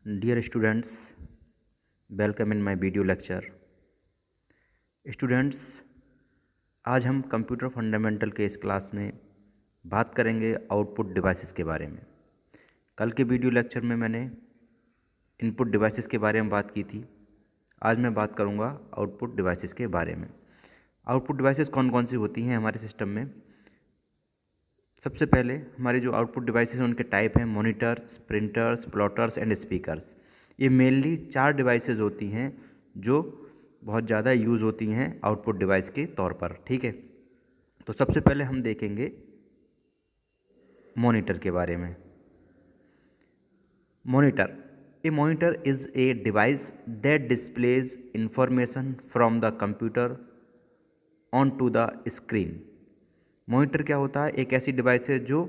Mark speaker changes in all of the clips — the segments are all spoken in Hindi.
Speaker 1: Dear students, welcome in my video lecture. Students, आज हम कंप्यूटर फंडामेंटल के इस क्लास में बात करेंगे आउटपुट डिवाइसेस के बारे में। कल के वीडियो लेक्चर में मैंने इनपुट डिवाइसेस के बारे में बात की थी। आज मैं बात करूंगा आउटपुट डिवाइसेस के बारे में। आउटपुट डिवाइसेस कौन कौन सी होती हैं हमारे सिस्टम में। सबसे पहले हमारे जो आउटपुट डिवाइसेस हैं उनके टाइप हैं monitors, printers, plotters and speakers. ये मेनली 4 डिवाइसेस होती हैं जो बहुत ज़्यादा यूज़ होती हैं आउटपुट डिवाइस के तौर पर। ठीक है, तो सबसे पहले हम देखेंगे मॉनिटर के बारे में। Monitor, a monitor is a device that displays information from the computer on to the screen. Monitor क्या होता है? एक ऐसी डिवाइस है जो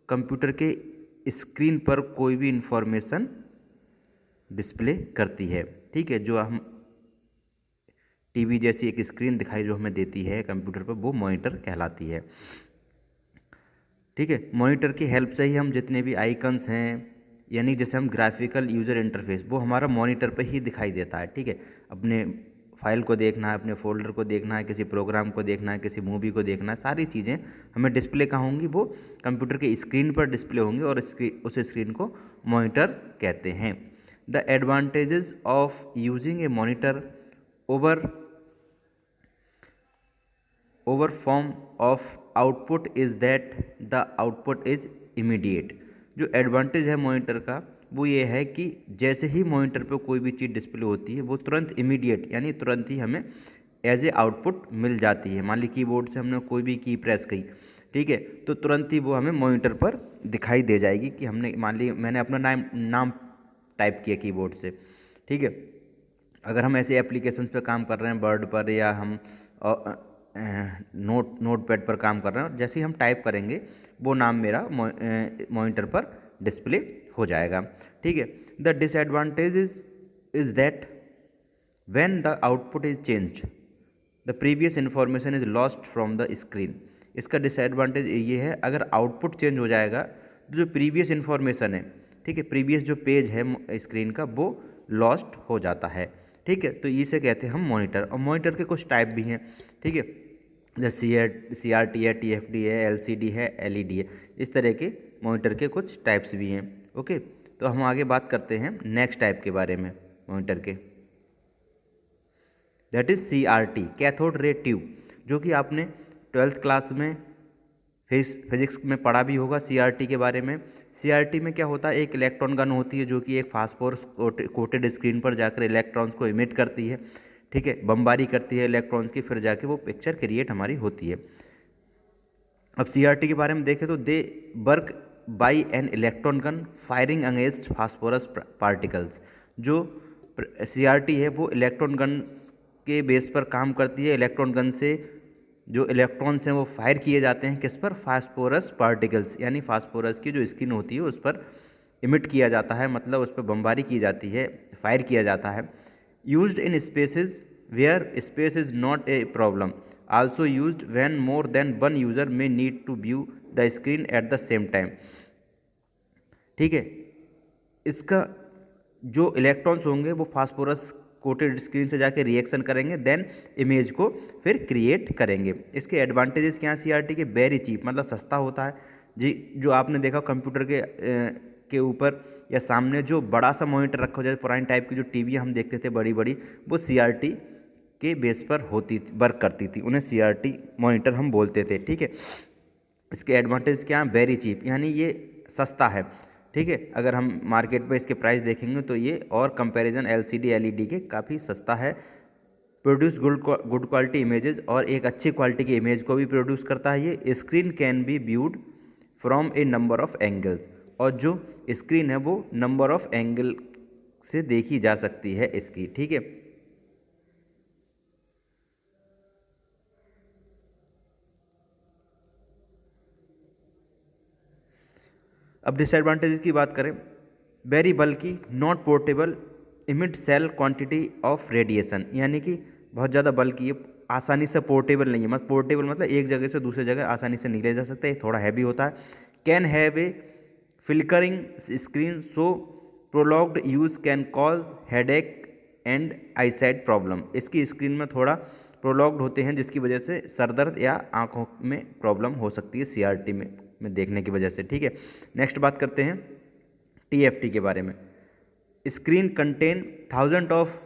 Speaker 1: कंप्यूटर के स्क्रीन पर कोई भी इंफॉर्मेशन डिस्प्ले करती है। ठीक है, जो हम टीवी जैसी एक स्क्रीन दिखाई जो हमें देती है कंप्यूटर पर, वो मॉनिटर कहलाती है। ठीक है, मॉनिटर की हेल्प से ही हम जितने भी आइकन्स हैं, यानी जैसे हम ग्राफिकल यूज़र इंटरफेस, वो हमारा मॉनिटर पर ही दिखाई देता है। ठीक है, अपने फाइल को देखना है, अपने फोल्डर को देखना है, किसी प्रोग्राम को देखना है, किसी मूवी को देखना है, सारी चीज़ें हमें डिस्प्ले कहाँ होंगी? वो कंप्यूटर के स्क्रीन पर डिस्प्ले होंगी और उस स्क्रीन को मॉनिटर कहते हैं। The advantages of using A monitor over form of output is that the output is immediate. जो एडवांटेज है मॉनिटर का वो ये है कि जैसे ही मॉनिटर पे कोई भी चीज़ डिस्प्ले होती है वो तुरंत इमीडिएट यानी तुरंत ही हमें एज ए आउटपुट मिल जाती है। मान ली कीबोर्ड से हमने कोई भी की प्रेस की, ठीक है, तो तुरंत ही वो हमें मॉनिटर पर दिखाई दे जाएगी कि हमने, मान ली मैंने अपना नाम टाइप किया कीबोर्ड से। ठीक है, अगर हम ऐसे एप्लीकेशंस पे काम कर रहे हैं, वर्ड पर, या हम नोटपैड पर काम कर रहे हैं, और जैसे ही हम टाइप करेंगे वो नाम मेरा मॉनिटर पर डिस्प्ले हो जाएगा। ठीक है, the disadvantage is that when the output is changed the previous information is lost from the screen. इसका डिसएडवांटेज ये है, अगर आउटपुट चेंज हो जाएगा तो जो प्रीवियस इन्फॉर्मेशन है, ठीक है, प्रीवियस जो पेज है स्क्रीन का, वो लॉस्ट हो जाता है। ठीक है, तो इसे कहते हैं हम मॉनिटर। और मॉनिटर के कुछ टाइप भी हैं। ठीक है, जैसे CRT है, TFT है, LCD है, LED है, इस तरह के मॉनिटर के कुछ टाइप्स भी हैं। ओके, तो हम आगे बात करते हैं नेक्स्ट टाइप के बारे में मॉनिटर के। That is CRT, cathode ray tube, जो कि आपने 12th क्लास में फिजिक्स में पढ़ा भी होगा CRT के बारे में। CRT में क्या होता है? एक इलेक्ट्रॉन गन होती है जो कि एक फास्फोरस कोटेड स्क्रीन पर जाकर इलेक्ट्रॉन्स को इमिट करती है। ठीक है, बमबारी करती है इलेक्ट्रॉन्स की, फिर जाके वो पिक्चर क्रिएट हमारी होती है। अब CRT के बारे में देखें तो they work by an electron gun firing against phosphorus particles. जो CRT है वो इलेक्ट्रॉन गन के बेस पर काम करती है। इलेक्ट्रॉन गन से जो इलेक्ट्रॉन्स हैं वो फायर किए जाते हैं, किस पर? फास्फोरस पार्टिकल्स, यानी फास्फोरस की जो स्किन होती है उस पर इमिट किया जाता है, मतलब उस पर बमबारी की जाती है, फायर किया जाता है। Used in spaces where space is not a problem, also used when more than one user may need to view the screen at the same time. ठीक है, इसका जो इलेक्ट्रॉन्स होंगे वो फास्फोरस कोटेड स्क्रीन से जाके रिएक्शन करेंगे, देन इमेज को फिर क्रिएट करेंगे। इसके एडवांटेजेस क्या हैं CRT के? वेरी चीप, मतलब सस्ता होता है जी। जो आपने देखा कंप्यूटर के ऊपर या सामने जो बड़ा सा मॉनिटर रखा हो, जैसे पुरानी टाइप की जो टीवी हम देखते थे बड़ी बड़ी, वो CRT के बेस पर होती थी, वर्क करती थी, उन्हें CRT मॉनिटर हम बोलते थे। ठीक है, इसके एडवांटेज क्या हैं? वेरी चीप, यानी ये सस्ता है। ठीक है, अगर हम मार्केट पे इसके प्राइस देखेंगे तो ये और कंपैरिजन LCD LED के काफ़ी सस्ता है। प्रोड्यूस गुड क्वालिटी इमेजेस, और एक अच्छी क्वालिटी की इमेज को भी प्रोड्यूस करता है ये। Screen can be viewed from A number of angles, और जो स्क्रीन है वो नंबर ऑफ एंगल से देखी जा सकती है इसकी। ठीक है, अब डिसएडवांटेजेस की बात करें, very bulky, not portable, emit small quantity of radiation, यानी कि बहुत ज़्यादा बल्कि, ये आसानी से पोर्टेबल नहीं है। मतलब पोर्टेबल मतलब एक जगह से दूसरी जगह आसानी से नहीं ले जा सकता है, थोड़ा हैवी होता है। Can have a flickering screen, so prolonged use can cause headache and eyesight problem. इसकी स्क्रीन में थोड़ा प्रोलॉन्ग्ड होते हैं जिसकी वजह से सर दर्द या आँखों में प्रॉब्लम हो सकती है CRT में देखने की वजह से। ठीक है, नेक्स्ट बात करते हैं TFT के बारे में। Screen contain thousand of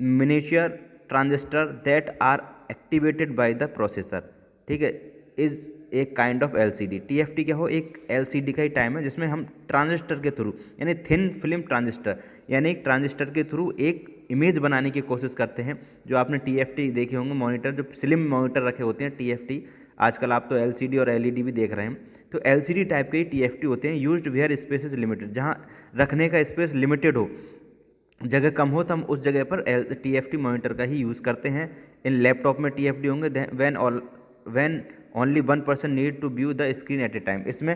Speaker 1: miniature transistor that are activated by the processor. ठीक है, is a kind of LCD। TFT क्या हो, एक LCD का ही टाइम है जिसमें हम ट्रांजिस्टर के थ्रू यानी थिन फिल्म ट्रांजिस्टर यानी एक ट्रांजिस्टर के थ्रू एक इमेज बनाने की कोशिश करते हैं। जो आपने TFT देखे होंगे मॉनिटर, जो स्लिम मॉनिटर रखे होते हैं TFT, आजकल आप तो LCD और LED भी देख रहे हैं, तो LCD टाइप के ही TFT होते हैं। Used where space is limited, जहाँ रखने का स्पेस लिमिटेड हो, जगह कम हो, तो हम उस जगह पर TFT मॉनिटर का ही यूज़ करते हैं। इन लैपटॉप में TFT होंगे when only 1 person need to view the screen at a time. इसमें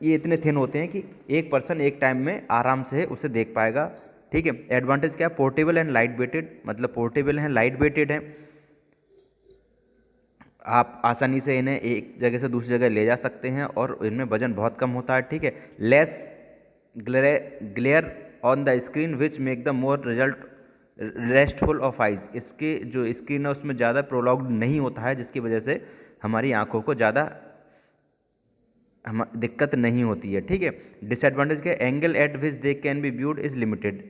Speaker 1: ये इतने थिन होते हैं कि एक पर्सन एक टाइम में आराम से उसे देख पाएगा। ठीक है, एडवांटेज क्या है, पोर्टेबल एंड लाइट वेटेड, मतलब पोर्टेबल हैं, लाइट वेटेड हैं, आप आसानी से इन्हें एक जगह से दूसरी जगह ले जा सकते हैं और इनमें वजन बहुत कम होता है। ठीक है, less glare on the screen which make the more result restful of eyes. इसके जो स्क्रीन है उसमें ज़्यादा प्रोलॉन्ग्ड नहीं होता है जिसकी वजह से हमारी आंखों को ज़्यादा दिक्कत नहीं होती है। ठीक है, डिसएडवांटेज के angle eight which they can be viewed is limited.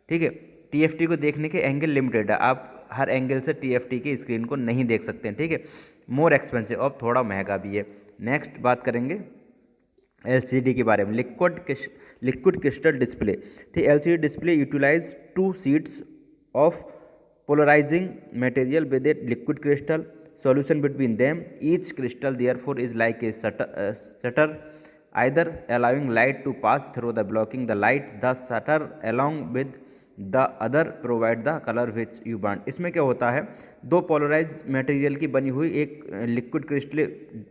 Speaker 1: ठीक है, TFT को देखने के एंगल लिमिटेड है, आप हर एंगल से TFT की स्क्रीन को नहीं देख सकते हैं। ठीक है, मोर एक्सपेंसिव, और थोड़ा महंगा भी है। नेक्स्ट बात करेंगे LCD के बारे में, लिक्विड क्रिस्टल डिस्प्ले। ठीक, LCD display utilise 2 sheets of polarising material with a liquid crystal solution between them. Each crystal therefore is like a shutter, either allowing light to pass through the blocking the light. The shutter along with the other provide the color which you want. इसमें क्या होता है, दो पोलराइज मटेरियल की बनी हुई एक लिक्विड क्रिस्टल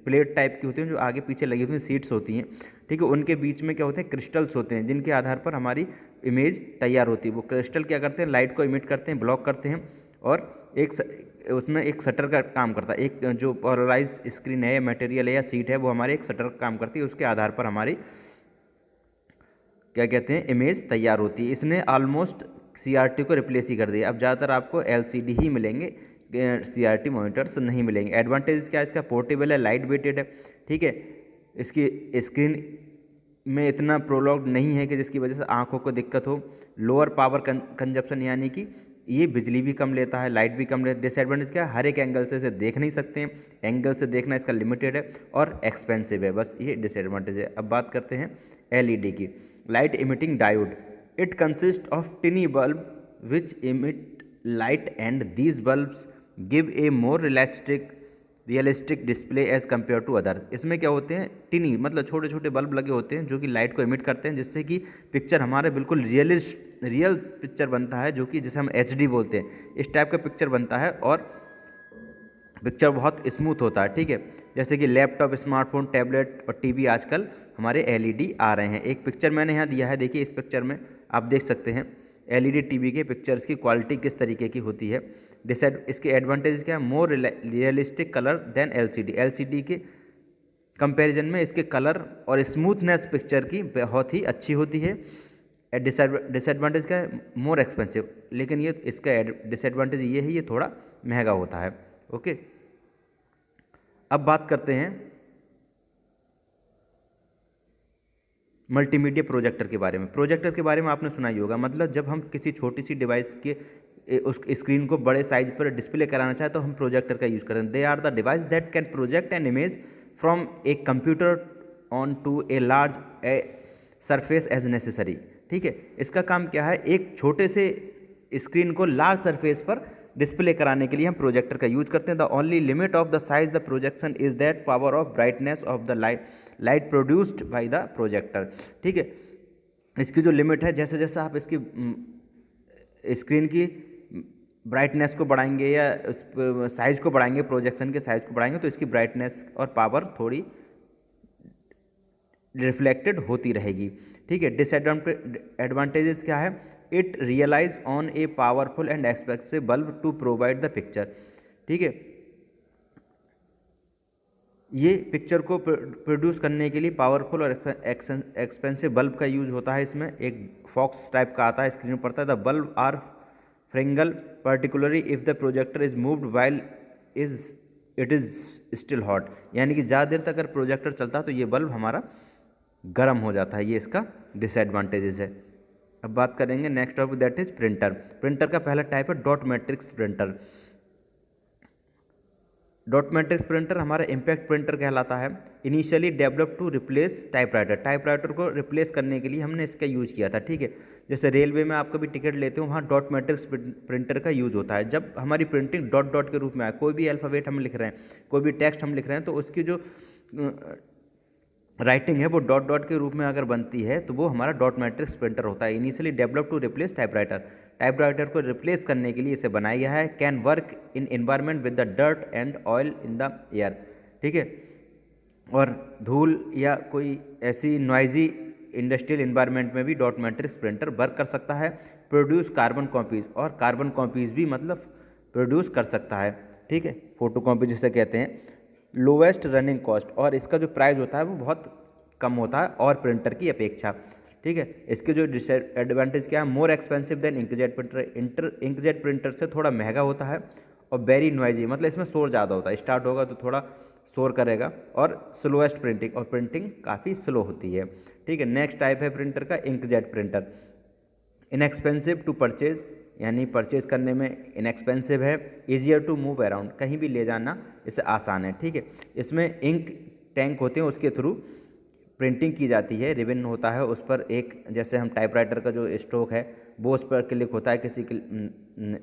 Speaker 1: प्लेट टाइप की होती हैं जो आगे पीछे लगी होती हैं, सीट्स होती हैं। ठीक है, उनके बीच में क्या होते हैं, क्रिस्टल्स होते हैं जिनके आधार पर हमारी इमेज तैयार होती है। वो क्रिस्टल क्या करते हैं, लाइट को इमिट करते हैं, ब्लॉक करते हैं, और उसमें एक शटर का काम करता है। एक जो पोलराइज स्क्रीन है या मटेरियल है या सीट है वो हमारे एक शटर का काम करती है, उसके आधार पर हमारी क्या कहते हैं, इमेज तैयार होती है। इसने ऑलमोस्ट CRT को रिप्लेस ही कर दिया। अब ज़्यादातर आपको LCD ही मिलेंगे, CRT मॉनिटर्स नहीं मिलेंगे। एडवांटेज क्या है, इसका पोर्टेबल है, लाइट वेटेड है। ठीक है, इसकी स्क्रीन में इतना प्रोलॉन्ग्ड नहीं है कि जिसकी वजह से आँखों को दिक्कत हो। लोअर पावर कंजप्शन, यानी कि ये बिजली भी कम लेता है, लाइट भी कम लेता है। डिसएडवांटेज क्या है, हर एक एंगल से इसे देख नहीं सकते हैं, एंगल से देखना इसका लिमिटेड है और एक्सपेंसिव है, बस ये डिसएडवांटेज है। अब बात करते हैं LED की, light emitting diode. It consist of tiny bulb which emit light and these bulbs give a more realistic display as compare to other. इसमें क्या होते हैं, टिनी मतलब छोटे छोटे बल्ब लगे होते हैं जो कि लाइट को इमिट करते हैं, जिससे कि पिक्चर हमारे बिल्कुल रियल पिक्चर बनता है, जो कि जिसे हम HD बोलते हैं। इस टाइप का पिक्चर बनता है और पिक्चर बहुत स्मूथ होता है। ठीक है, जैसे कि लैपटॉप, स्मार्टफोन, टैबलेट और TV आजकल हमारे LED आ रहे हैं। एक पिक्चर मैंने यहाँ दिया है, देखिए इस पिक्चर में आप देख सकते हैं LED TV के पिक्चर्स की क्वालिटी किस तरीके की होती है। इसके एडवांटेज क्या है, more realistic colour than LCD के कंपैरिजन में इसके कलर और स्मूथनेस पिक्चर की बहुत ही अच्छी होती है। डिसएडवांटेज क्या है, मोर एक्सपेंसिव, लेकिन ये इसका डिसएडवांटेज ये है, ये थोड़ा महंगा होता है। ओके, अब बात करते हैं मल्टीमीडिया प्रोजेक्टर के बारे में। प्रोजेक्टर के बारे में आपने सुना ही होगा, मतलब जब हम किसी छोटी सी डिवाइस के उस स्क्रीन को बड़े साइज पर डिस्प्ले कराना चाहे तो हम प्रोजेक्टर का यूज़ करते हैं। They are the device that can project an image from a computer on to a large surface as necessary. ठीक है, इसका काम क्या है, एक छोटे से स्क्रीन को लार्ज सरफेस पर डिस्प्ले कराने के लिए हम प्रोजेक्टर का यूज करते हैं। The only limit of the size the projection is that power of brightness of the light produced by the projector. ठीक है, इसकी जो लिमिट है, जैसे जैसे आप इसकी स्क्रीन की ब्राइटनेस को बढ़ाएंगे या साइज़ को बढ़ाएंगे, प्रोजेक्शन के साइज़ को बढ़ाएंगे, तो इसकी ब्राइटनेस और पावर थोड़ी रिफ्लेक्टेड होती रहेगी। ठीक है, डिसएडवांटेजेस क्या है, it relies on a powerful and expensive bulb to provide the picture. ठीक है, ये पिक्चर को प्रोड्यूस करने के लिए पावरफुल और एक्सपेंसिव बल्ब का यूज होता है। इसमें एक फॉक्स टाइप का आता है, स्क्रीन पर पड़ता है। The bulb are fragile particularly if the projector is moved while it is still hot, यानी कि ज़्यादा देर तक अगर प्रोजेक्टर चलता है तो ये बल्ब हमारा गर्म हो जाता है। ये इसका डिसएडवांटेजेस है। अब बात करेंगे next topic, that is printer. Printer का पहला टाइप है dot matrix printer. Dot matrix printer हमारा इम्पैक्ट प्रिंटर कहलाता है। Initially develop to replace typewriter, typewriter को रिप्लेस करने के लिए हमने इसका यूज़ किया था, ठीक है। जैसे रेलवे में आप कभी टिकट लेते हो, वहाँ डॉट मैट्रिक्स प्रिंटर का यूज़ होता है। जब हमारी प्रिंटिंग डॉट डॉट के रूप में आए, कोई भी अल्फ़ाबेट हम लिख रहे हैं, कोई भी टेक्स्ट हम लिख रहे हैं, तो उसकी जो राइटिंग है वो डॉट डॉट के रूप में अगर बनती है तो वो हमारा डॉट मैट्रिक्स प्रिंटर होता है। Initially develop to replace typewriter, typewriter को रिप्लेस करने के लिए इसे बनाया गया है। Can work in environment with the dirt and oil in the air, ठीक है। और धूल या कोई ऐसी नॉइजी इंडस्ट्रियल इन्वायरमेंट में भी डॉट मैट्रिक्स प्रिंटर वर्क कर सकता है। प्रोड्यूस कार्बन कॉपीज़, और कार्बन कॉपीज़ भी मतलब प्रोड्यूस कर सकता है, ठीक है। फोटो कॉपी जिसे कहते हैं। लोवेस्ट रनिंग कॉस्ट, और इसका जो प्राइस होता है वो बहुत कम होता है और प्रिंटर की अपेक्षा, ठीक है। इसके जो डिसएडवांटेज क्या है, more expensive than inkjet printer, inkjet printer से थोड़ा महंगा होता है। और वेरी नॉइजी, मतलब इसमें शोर ज़्यादा होता है, स्टार्ट होगा तो थोड़ा शोर करेगा। और स्लोएस्ट प्रिंटिंग, और प्रिंटिंग काफ़ी स्लो होती है, ठीक है। नेक्स्ट टाइप है प्रिंटर का inkjet printer. Inexpensive to purchase, यानी परचेज करने में इनएक्सपेंसिव है। ईजियर टू मूव अराउंड, कहीं भी ले जाना इसे आसान है, ठीक है। इसमें इंक टैंक होते हैं, उसके थ्रू प्रिंटिंग की जाती है। रिबन होता है उस पर एक, जैसे हम टाइपराइटर का जो स्ट्रोक है वो उस पर क्लिक होता है किसी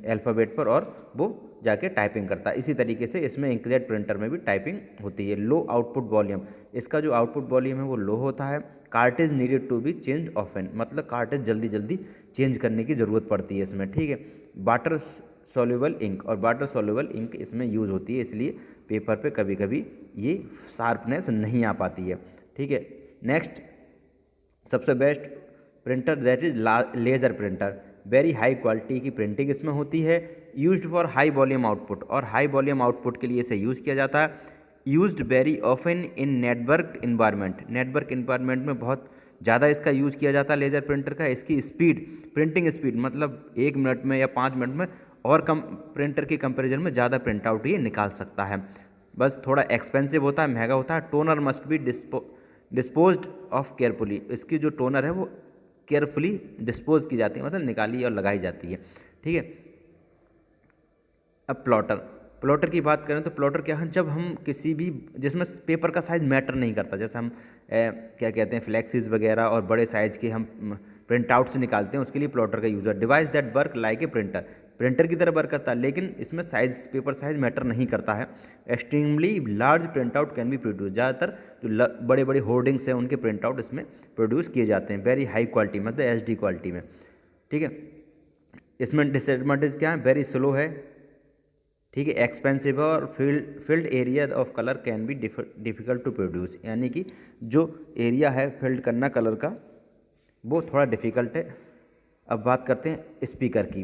Speaker 1: अल्फ़ाबेट पर, और वो जाके टाइपिंग करता है। इसी तरीके से इसमें इंकजेट प्रिंटर में भी टाइपिंग होती है। लो आउटपुट वॉल्यूम, इसका जो आउटपुट वॉल्यूम है वो लो होता है। Cartridge needed to be change often, मतलब कार्टेज जल्दी जल्दी चेंज करने की ज़रूरत पड़ती है इसमें, ठीक है। वाटर सॉल्युबल इंक, और वाटर सॉल्युबल इंक इसमें यूज़ होती है, इसलिए पेपर पे कभी कभी ये शार्पनेस नहीं आ पाती है, ठीक है। नेक्स्ट सबसे best printer that is laser printer. Very high quality की प्रिंटिंग इसमें होती है। Used for high volume output, और हाई वॉल्यूम आउटपुट के लिए इसे यूज़ किया जाता है। Used very often in network environment, network environment में बहुत ज़्यादा इसका यूज़ किया जाता है लेज़र प्रिंटर का। इसकी स्पीड, प्रिंटिंग स्पीड मतलब 1 मिनट में या 5 मिनट में और कम प्रिंटर के कंपेरिजन में ज़्यादा प्रिंट आउट ये निकाल सकता है। बस थोड़ा एक्सपेंसिव होता है, महंगा होता है। Toner must be disposed of carefully, इसकी जो टोनर है वो केयरफुली डिस्पोज की जाती है, मतलब निकाली और लगाई जाती है, ठीक है। अब प्लॉटर, प्लॉटर की बात करें तो प्लॉटर क्या है, जब हम किसी भी, जिसमें पेपर का साइज़ मैटर नहीं करता, जैसे हम क्या कहते हैं फ्लैक्सीज वगैरह और बड़े साइज़ के हम प्रिंट आउट से निकालते हैं, उसके लिए प्लॉटर का यूज़ है। Device that work like a printer, printer की तरह वर्क करता है, लेकिन इसमें साइज़, पेपर साइज़ मैटर नहीं करता है। Extremely large print out can be produce, ज़्यादातर जो बड़े बड़े होर्डिंग्स हैं उनके प्रिंट आउट इसमें प्रोड्यूस किए जाते हैं। वेरी हाई क्वालिटी, मतलब HD क्वालिटी में, ठीक है। इसमें डिसएडवांटेज क्या है, वेरी स्लो है, ठीक है, एक्सपेंसिव है, और filled area of colour can be difficult to produce, यानी कि जो एरिया है फील्ड करना कलर का वो थोड़ा डिफ़िकल्ट है। अब बात करते हैं स्पीकर की।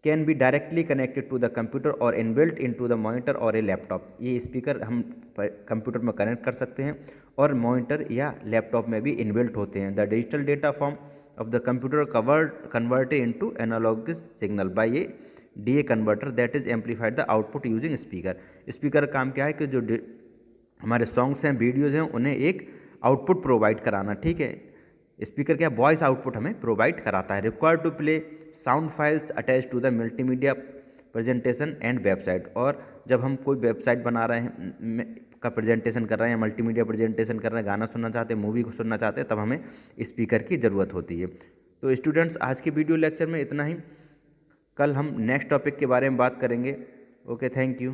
Speaker 1: Can be directly connected to the computer और इनबिल्ट इनटू द मॉनिटर और ए लैपटॉप, ये स्पीकर हम कंप्यूटर में कनेक्ट कर सकते हैं और मॉनिटर या लैपटॉप में भी इनबिल्ट होते हैं। The digital data form of the computer converted into analogue signal by a DA converter that is amplified the output using speaker. Speaker का काम क्या है कि जो हमारे सॉन्ग्स हैं, वीडियोज़ हैं, उन्हें एक आउटपुट प्रोवाइड कराना, ठीक है। स्पीकर क्या वॉइस आउटपुट हमें प्रोवाइड कराता है। Required to play sound files attach to the multimedia presentation and website, और जब हम कोई वेबसाइट बना रहे हैं का प्रेजेंटेशन कर रहे हैं, मल्टीमीडिया प्रेजेंटेशन कर रहे हैं, गाना सुनना चाहते हैं, मूवी को सुनना चाहते हैं, तब हमें स्पीकर की ज़रूरत होती है। तो स्टूडेंट्स, आज के वीडियो लेक्चर में इतना ही। कल हम नेक्स्ट टॉपिक के बारे में बात करेंगे। Okay, thank you.